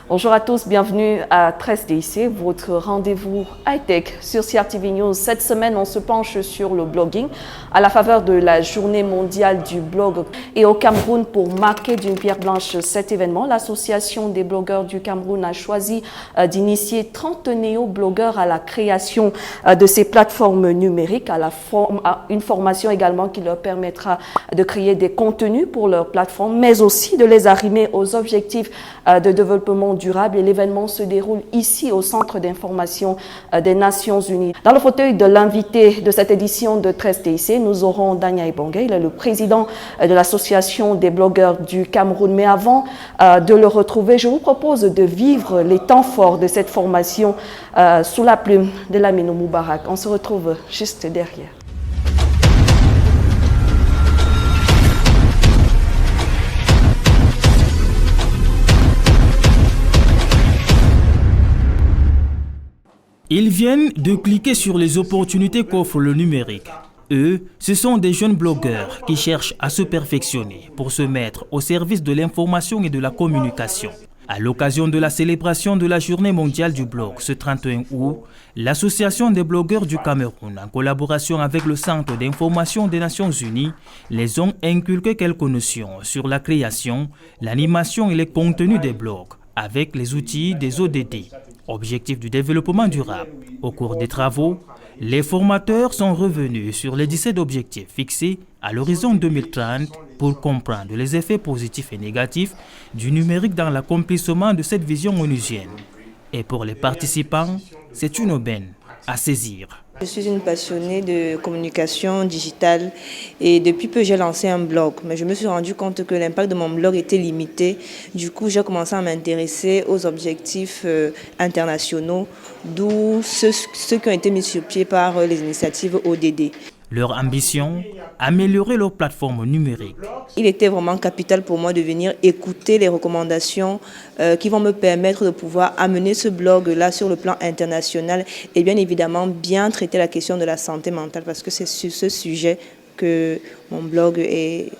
Bonjour à tous, bienvenue à 13DIC, votre rendez-vous high-tech sur CRTV News. Cette semaine, on se penche sur le blogging à la faveur de la journée mondiale du blog. Et au Cameroun, pour marquer d'une pierre blanche cet événement, l'Association des blogueurs du Cameroun a choisi d'initier 30 néo-blogueurs à la création de ces plateformes numériques, à une formation également qui leur permettra de créer des contenus pour leurs plateformes, mais aussi de les arrimer aux objectifs de développement durable. Et l'événement se déroule ici au Centre d'information des Nations Unies. Dans le fauteuil de l'invité de cette édition de 13DIC, nous aurons Dania Ibonga, il est le président de l'Association des blogueurs du Cameroun. Mais avant de le retrouver, je vous propose de vivre les temps forts de cette formation sous la plume de Lamine Moubarak. On se retrouve juste derrière. Ils viennent de cliquer sur les opportunités qu'offre le numérique. Eux, ce sont des jeunes blogueurs qui cherchent à se perfectionner pour se mettre au service de l'information et de la communication. À l'occasion de la célébration de la Journée mondiale du blog ce 31 août, l'Association des blogueurs du Cameroun, en collaboration avec le Centre d'information des Nations Unies, les ont inculqué quelques notions sur la création, l'animation et les contenus des blogs, avec les outils des ODD, Objectifs du développement durable. Au cours des travaux, les formateurs sont revenus sur les 17 objectifs fixés à l'horizon 2030 pour comprendre les effets positifs et négatifs du numérique dans l'accomplissement de cette vision onusienne. Et pour les participants, c'est une aubaine à saisir. Je suis une passionnée de communication digitale et depuis peu j'ai lancé un blog, mais je me suis rendu compte que l'impact de mon blog était limité. Du coup, j'ai commencé à m'intéresser aux objectifs internationaux, d'où ceux qui ont été mis sur pied par les initiatives ODD. Leur ambition, améliorer leur plateforme numérique. Il était vraiment capital pour moi de venir écouter les recommandations qui vont me permettre de pouvoir amener ce blog-là sur le plan international et bien évidemment bien traiter la question de la santé mentale parce que c'est sur ce sujet que mon blog est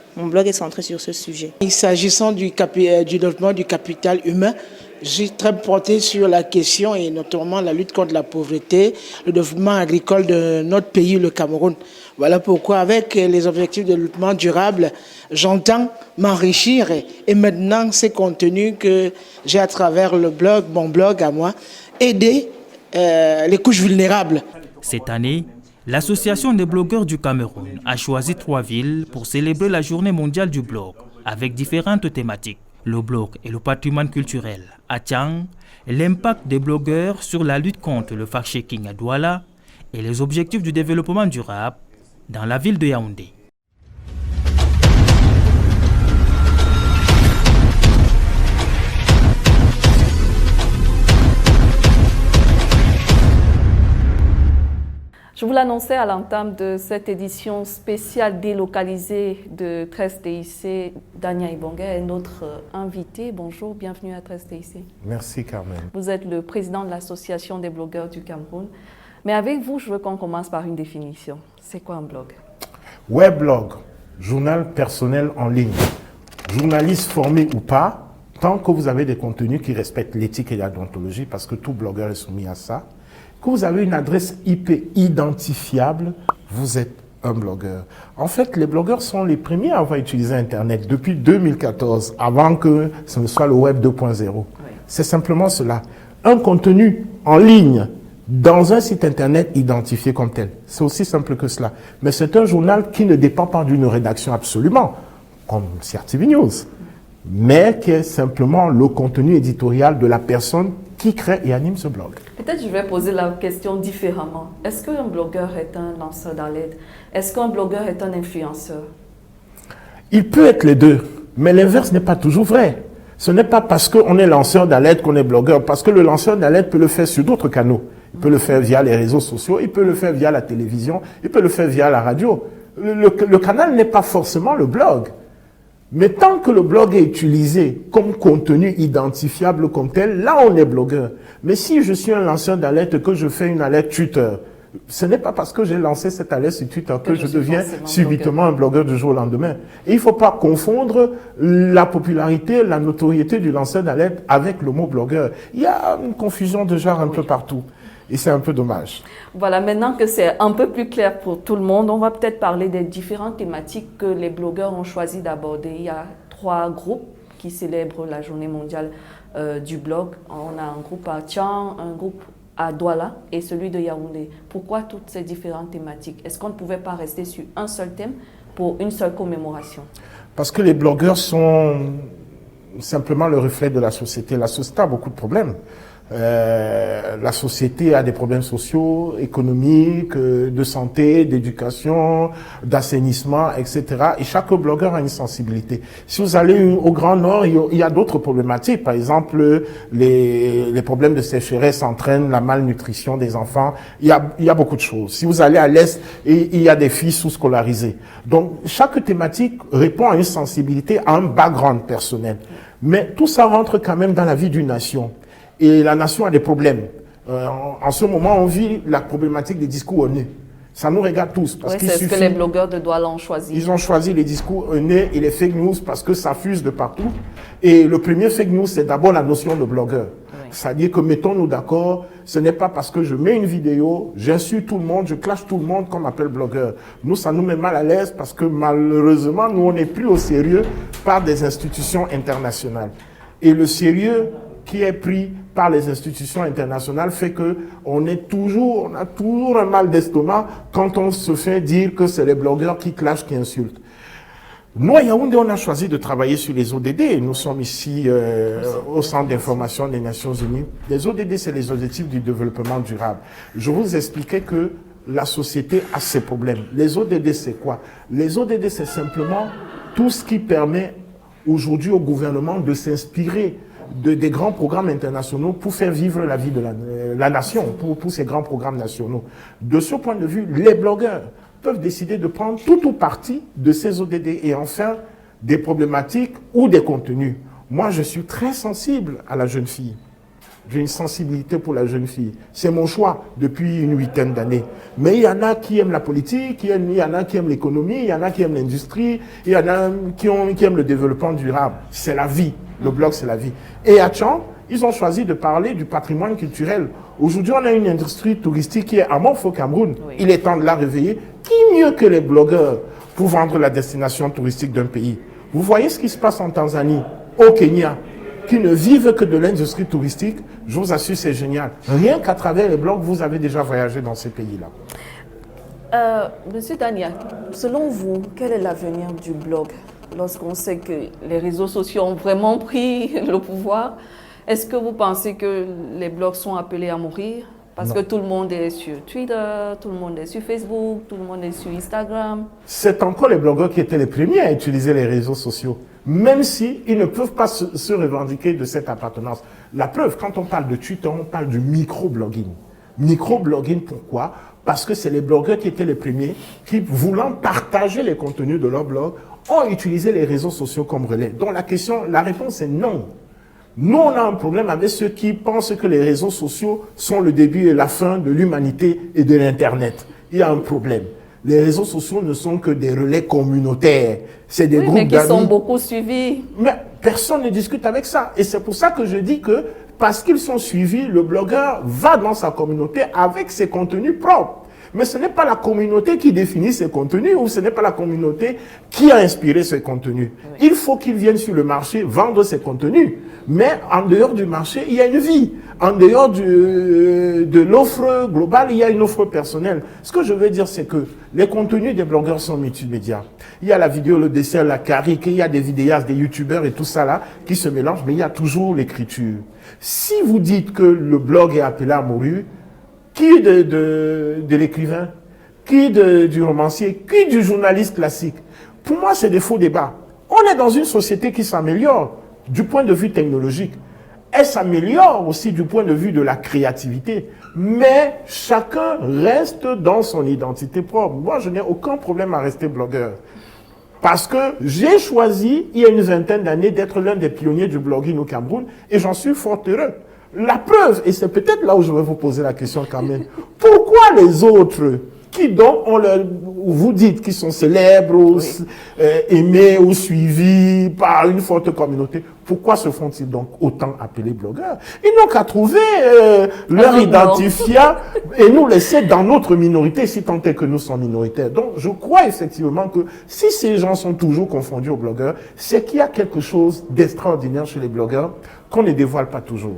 centré sur ce sujet. S'agissant du développement du capital humain, j'ai très porté sur la question et notamment la lutte contre la pauvreté, le développement agricole de notre pays, le Cameroun. Voilà pourquoi avec les objectifs de développement durable, j'entends m'enrichir et maintenant ces contenus que j'ai à travers le blog, mon blog à moi, aider les couches vulnérables. Cette année, l'Association des blogueurs du Cameroun a choisi 3 villes pour célébrer la Journée mondiale du blog avec différentes thématiques. Le blog et le patrimoine culturel à Tiang, l'impact des blogueurs sur la lutte contre le fact-checking à Douala et les objectifs du développement durable dans la ville de Yaoundé. Je vous l'annonçais à l'entame de cette édition spéciale délocalisée de 13DIC. Dania Ibonga est notre invité. Bonjour, bienvenue à 13DIC. Merci Carmen. Vous êtes le président de l'Association des blogueurs du Cameroun. Mais avec vous, je veux qu'on commence par une définition. C'est quoi un blog? Weblog, journal personnel en ligne. Journaliste formé ou pas, tant que vous avez des contenus qui respectent l'éthique et la déontologie, parce que tout blogueur est soumis à ça, que vous avez une adresse IP identifiable, vous êtes un blogueur. En fait, les blogueurs sont les premiers à avoir utilisé Internet depuis 2014, avant que ce ne soit le Web 2.0. Oui. C'est simplement cela. Un contenu en ligne dans un site Internet identifié comme tel. C'est aussi simple que cela. Mais c'est un journal qui ne dépend pas d'une rédaction absolument, comme CRTV News, mais qui est simplement le contenu éditorial de la personne qui crée et anime ce blog. Peut-être je vais poser la question différemment. Est-ce qu'un blogueur est un lanceur d'alerte? Est-ce qu'un blogueur est un influenceur? Il peut être les deux, mais l'inverse n'est pas toujours vrai. Ce n'est pas parce qu'on est lanceur d'alerte qu'on est blogueur, parce que le lanceur d'alerte peut le faire sur d'autres canaux. Il peut le faire via les réseaux sociaux, il peut le faire via la télévision, il peut le faire via la radio. Le canal n'est pas forcément le blog. Mais tant que le blog est utilisé comme contenu identifiable comme tel, là on est blogueur. Mais si je suis un lanceur d'alerte, que je fais une alerte Twitter, Ce n'est pas parce que j'ai lancé cette alerte sur Twitter que je deviens forcément subitement un blogueur du jour au lendemain. Et il ne faut pas confondre la popularité, la notoriété du lanceur d'alerte avec le mot blogueur. Il y a une confusion de genre un peu partout. Et c'est un peu dommage. Voilà, maintenant que c'est un peu plus clair pour tout le monde, on va peut-être parler des différentes thématiques que les blogueurs ont choisi d'aborder. Il y a 3 groupes qui célèbrent la journée mondiale du blog. On a un groupe à Tian, un groupe à Douala et celui de Yaoundé. Pourquoi toutes ces différentes thématiques? Est-ce qu'on ne pouvait pas rester sur un seul thème pour une seule commémoration? Parce que les blogueurs sont simplement le reflet de la société. La société a beaucoup de problèmes. La société a des problèmes sociaux, économiques, de santé, d'éducation, d'assainissement, etc. Et chaque blogueur a une sensibilité. Si vous allez au Grand Nord, il y a d'autres problématiques. Par exemple, les problèmes de sécheresse entraînent la malnutrition des enfants. Il y a beaucoup de choses. Si vous allez à l'Est, il y a des filles sous-scolarisées. Donc, chaque thématique répond à une sensibilité, à un background personnel. Mais tout ça rentre quand même dans la vie d'une nation. Et la nation a des problèmes. En ce moment, on vit la problématique des discours haineux. Ça nous regarde tous. Oui, c'est ce que les blogueurs de Douala ont choisi. Ils ont choisi les discours haineux et les fake news parce que ça fuse de partout. Et le premier fake news, c'est d'abord la notion de blogueur. Oui. C'est-à-dire que mettons-nous d'accord, ce n'est pas parce que je mets une vidéo, j'insulte tout le monde, je clash tout le monde qu'on m'appelle blogueur. Nous, ça nous met mal à l'aise parce que malheureusement, nous, on n'est plus au sérieux par des institutions internationales. Et le sérieux qui est pris par les institutions internationales fait que on a toujours un mal d'estomac quand on se fait dire que c'est les blogueurs qui clashent, qui insultent. Nous, à Yaoundé, on a choisi de travailler sur les ODD. Nous sommes ici au Centre d'information des Nations Unies. Les ODD, c'est les objectifs du développement durable. Je vous expliquais que la société a ses problèmes. Les ODD, c'est quoi? Les ODD, c'est simplement tout ce qui permet aujourd'hui au gouvernement de s'inspirer des grands programmes internationaux pour faire vivre la vie de la nation, pour ces grands programmes nationaux. De ce point de vue, les blogueurs peuvent décider de prendre tout ou partie de ces ODD et en faire des problématiques ou des contenus. Moi, je suis très sensible à la jeune fille. J'ai une sensibilité pour la jeune fille. C'est mon choix depuis une 8aine d'années. Mais il y en a qui aiment la politique, il y en a qui aiment l'économie, il y en a qui aiment l'industrie, il y en a qui aiment le développement durable. C'est la vie. Le blog, c'est la vie. Et à Tchang, ils ont choisi de parler du patrimoine culturel. Aujourd'hui, on a une industrie touristique qui est amorphe au Cameroun. Oui. Il est temps de la réveiller. Qui mieux que les blogueurs pour vendre la destination touristique d'un pays? Vous voyez ce qui se passe en Tanzanie, au Kenya, qui ne vivent que de l'industrie touristique. Je vous assure, c'est génial. Rien qu'à travers les blogs, vous avez déjà voyagé dans ces pays-là. Monsieur Dania, selon vous, quel est l'avenir du blog? Lorsqu'on sait que les réseaux sociaux ont vraiment pris le pouvoir, est-ce que vous pensez que les blogs sont appelés à mourir? Parce que tout le monde est sur Twitter, tout le monde est sur Facebook, tout le monde est sur Instagram. C'est encore les blogueurs qui étaient les premiers à utiliser les réseaux sociaux, même si ils ne peuvent pas se revendiquer de cette appartenance. La preuve, quand on parle de Twitter, on parle du microblogging. Microblogging, pourquoi? Parce que c'est les blogueurs qui étaient les premiers qui, voulant partager les contenus de leur blog, ont utilisé les réseaux sociaux comme relais. Donc la réponse est non. Nous, on a un problème avec ceux qui pensent que les réseaux sociaux sont le début et la fin de l'humanité et de l'Internet. Il y a un problème. Les réseaux sociaux ne sont que des relais communautaires. C'est des groupes d'amis. Mais qui sont beaucoup suivis. Mais personne ne discute avec ça. Et c'est pour ça que je dis que, parce qu'ils sont suivis, le blogueur va dans sa communauté avec ses contenus propres. Mais ce n'est pas la communauté qui définit ses contenus ou ce n'est pas la communauté qui a inspiré ces contenus. Oui. Il faut qu'ils viennent sur le marché vendre ces contenus. Mais en dehors du marché, il y a une vie. En dehors de l'offre globale, il y a une offre personnelle. Ce que je veux dire, c'est que les contenus des blogueurs sont multimédia. Il y a la vidéo, le dessin, la caricature, il y a des vidéastes, des youtubeurs et tout ça là qui se mélangent, mais il y a toujours l'écriture. Si vous dites que le blog est appelé à mourir, qui de l'écrivain? Qui du romancier? Qui du journaliste classique? Pour moi, c'est des faux débats. On est dans une société qui s'améliore du point de vue technologique. Elle s'améliore aussi du point de vue de la créativité. Mais chacun reste dans son identité propre. Moi, je n'ai aucun problème à rester blogueur. Parce que j'ai choisi, il y a une 20aine d'années, d'être l'un des pionniers du blogging au Cameroun et j'en suis fort heureux. La preuve, et c'est peut-être là où je vais vous poser la question quand même, pourquoi les autres qui donc vous dites qu'ils sont célèbres, ou, aimés ou suivis par une forte communauté, pourquoi se font-ils donc autant appeler blogueurs? Ils n'ont qu'à trouver leur identifiant et nous laisser dans notre minorité, si tant est que nous sommes minoritaires. Donc je crois effectivement que si ces gens sont toujours confondus aux blogueurs, c'est qu'il y a quelque chose d'extraordinaire chez les blogueurs qu'on ne dévoile pas toujours.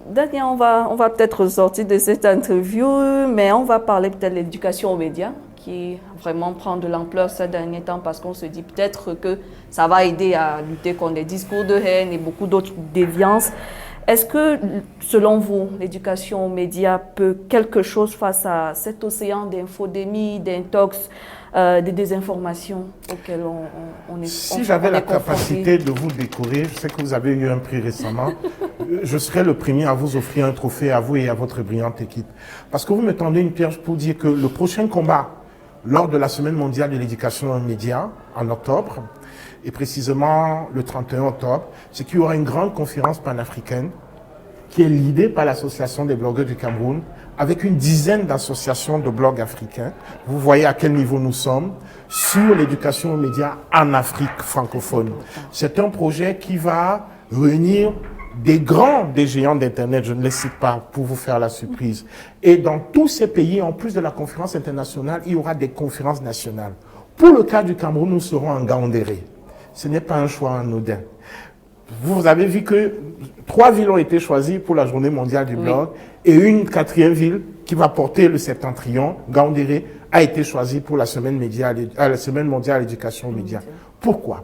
Daniel, on va peut-être sortir de cette interview, mais on va parler peut-être de l'éducation aux médias, qui vraiment prend de l'ampleur ces derniers temps, parce qu'on se dit peut-être que ça va aider à lutter contre les discours de haine et beaucoup d'autres déviances. Est-ce que, selon vous, l'éducation aux médias peut quelque chose face à cet océan d'infodémie, d'intox, de désinformation auquel on est Si j'avais la confronté. capacité de vous décorer, je sais que vous avez eu un prix récemment, je serais le premier à vous offrir un trophée, à vous et à votre brillante équipe. Parce que vous me tendez une pierre pour dire que le prochain combat, lors de la Semaine mondiale de l'éducation aux médias, en octobre, et précisément le 31 octobre, c'est qu'il y aura une grande conférence panafricaine qui est l'idée par l'Association des blogueurs du Cameroun, avec une dizaine d'associations de blogs africains. Vous voyez à quel niveau nous sommes sur l'éducation aux médias en Afrique francophone. C'est un projet qui va réunir des géants d'Internet, je ne les cite pas pour vous faire la surprise. Et dans tous ces pays, en plus de la conférence internationale, il y aura des conférences nationales. Pour le cas du Cameroun, nous serons en Gaoundéré. Ce n'est pas un choix anodin. Vous avez vu que 3 villes ont été choisies pour la journée mondiale du blog et une 4e ville qui va porter le septentrion, Gaoundéré, a été choisie pour la semaine mondiale d'éducation aux médias. Pourquoi?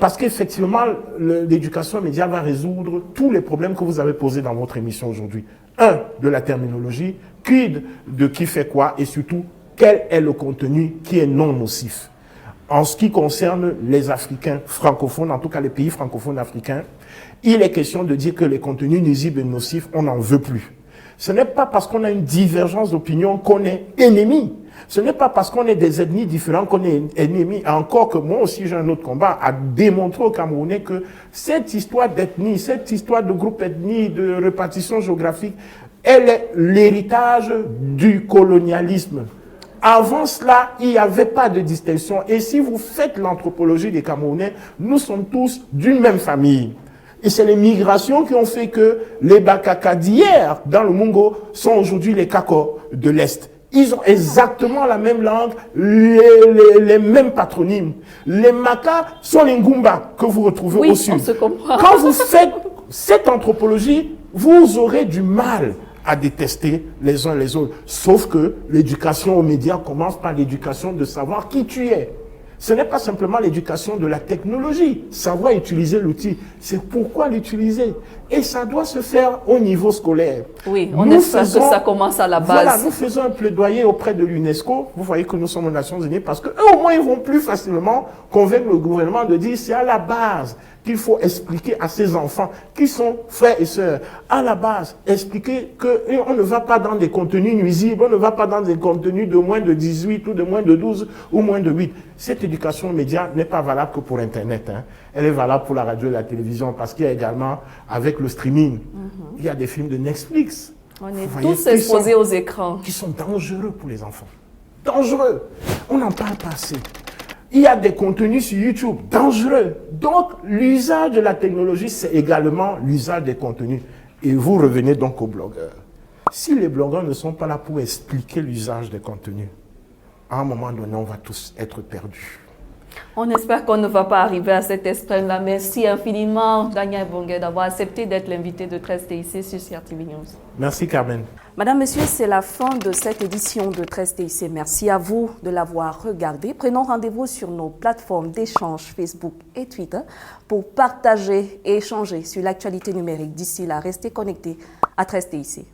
Parce qu'effectivement, l'éducation aux médias va résoudre tous les problèmes que vous avez posés dans votre émission aujourd'hui. De la terminologie, quid de qui fait quoi et surtout, quel est le contenu qui est non nocif. En ce qui concerne les Africains francophones, en tout cas les pays francophones africains, il est question de dire que les contenus nuisibles et nocifs, on n'en veut plus. Ce n'est pas parce qu'on a une divergence d'opinion qu'on est ennemi. Ce n'est pas parce qu'on est des ethnies différentes qu'on est ennemis. Encore que moi aussi j'ai un autre combat à démontrer aux Camerounais que cette histoire d'ethnie, cette histoire de groupe ethnie, de répartition géographique, elle est l'héritage du colonialisme. Avant cela, il n'y avait pas de distinction. Et si vous faites l'anthropologie des Camerounais, nous sommes tous d'une même famille. Et c'est les migrations qui ont fait que les Bakaka d'hier, dans le Mungo, sont aujourd'hui les Kako de l'Est. Ils ont exactement la même langue, les mêmes patronymes. Les Maka sont les Ngumba que vous retrouvez au sud. On se comprend. Quand vous faites cette anthropologie, vous aurez du mal à détester les uns les autres. Sauf que l'éducation aux médias commence par l'éducation de savoir qui tu es. Ce n'est pas simplement l'éducation de la technologie, savoir utiliser l'outil, c'est pourquoi l'utiliser. Et ça doit se faire au niveau scolaire. Oui, on espère que ça commence à la base. Voilà, nous faisons un plaidoyer auprès de l'UNESCO. Vous voyez que nous sommes aux Nations Unies parce qu'eux, au moins, ils vont plus facilement convaincre le gouvernement de dire c'est à la base qu'il faut expliquer à ces enfants qui sont frères et sœurs. À la base, expliquer qu'on ne va pas dans des contenus nuisibles, on ne va pas dans des contenus de moins de 18 ou de moins de 12 ou moins de 8. Cette éducation aux médias n'est pas valable que pour Internet. Elle est valable pour la radio et la télévision parce qu'il y a également, avec le streaming, il y a des films de Netflix. On est tous exposés aux écrans. Qui sont dangereux pour les enfants. Dangereux. On n'en parle pas assez. Il y a des contenus sur YouTube dangereux. Donc, l'usage de la technologie, c'est également l'usage des contenus. Et vous revenez donc aux blogueurs. Si les blogueurs ne sont pas là pour expliquer l'usage des contenus, à un moment donné, on va tous être perdus. On espère qu'on ne va pas arriver à cet extrême-là. Merci infiniment, Daniel Bongué, d'avoir accepté d'être l'invité de 13TIC sur CRTV News. Merci, Carmen. Madame, Monsieur, c'est la fin de cette édition de 13TIC. Merci à vous de l'avoir regardé. Prenons rendez-vous sur nos plateformes d'échange Facebook et Twitter pour partager et échanger sur l'actualité numérique. D'ici là, restez connectés à 13TIC.